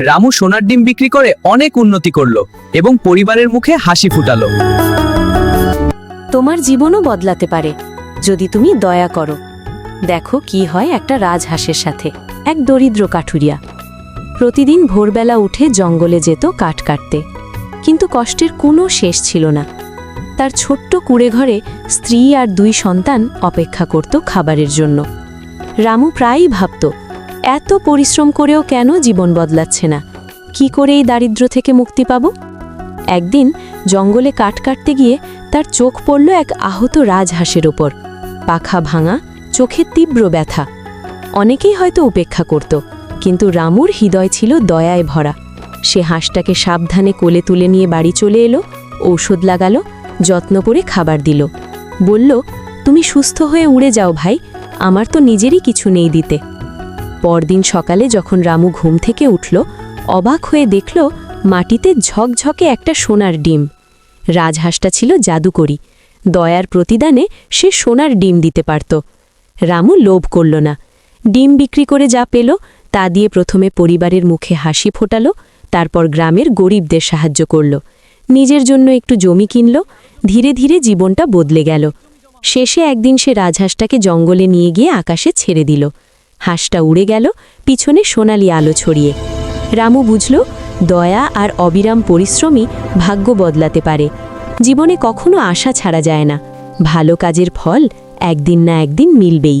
রামু সোনার ডিম বিক্রি করে অনেক উন্নতি করলো এবং পরিবারের মুখে হাসি ফুটালো। তোমার জীবনও বদলাতে পারে যদি তুমি দয়া করো। দেখো কি হয় একটা রাজহাঁসের সাথে এক দরিদ্র কাঠুরিয়া। প্রতিদিন ভোরবেলা উঠে জঙ্গলে যেত কাঠ কাটতে, কিন্তু কষ্টের কোনো শেষ ছিল না। তার ছোট্ট কুঁড়েঘরে স্ত্রী আর 2 সন্তান অপেক্ষা করত খাবারের জন্য। রামু প্রায়ই ভাবত, এত পরিশ্রম করেও কেন জীবন বদলাচ্ছে না, কি করে এই দারিদ্র্য থেকে মুক্তি পাব। একদিন জঙ্গলে কাঠ কাটতে গিয়ে তার চোখ পড়ল এক আহত রাজহাঁসের ওপর। পাখা ভাঙা, চোখে তীব্র ব্যথা। অনেকেই হয়তো উপেক্ষা করত, কিন্তু রামুর হৃদয় ছিল দয়ায় ভরা। সে হাঁসটাকে সাবধানে কোলে তুলে নিয়ে বাড়ি চলে এলো, ঔষধ লাগালো, যত্ন করে খাবার দিল। বলল, তুমি সুস্থ হয়ে উড়ে যাও ভাই, আমার তো নিজেরই কিছু নেই দিতে। পরদিন সকালে যখন রামু ঘুম থেকে উঠল, অবাক হয়ে দেখল মাটিতে ঝকঝকে একটা সোনার ডিম। রাজহাঁসটা ছিল জাদুকরি। দয়ার প্রতিদানে সে সোনার ডিম দিতে পারত। রামু লোভ করল না। ডিম বিক্রি করে যা পেল তা দিয়ে প্রথমে পরিবারের মুখে হাসি ফোটালো, তারপর গ্রামের গরিবদের সাহায্য করল, নিজের জন্য একটু জমি কিনল। ধীরে ধীরে জীবনটা বদলে গেল। শেষে একদিন সে রাজহাঁসটাকে জঙ্গলে নিয়ে গিয়ে আকাশে ছেড়ে দিল। হাঁসটা উড়ে গেল পিছনে সোনালি আলো ছড়িয়ে। রামু বুঝল, দয়া আর অবিরাম পরিশ্রমই ভাগ্য বদলাতে পারে। জীবনে কখনো আশা ছাড়া যায় না, ভালো কাজের ফল একদিন না একদিন মিলবেই।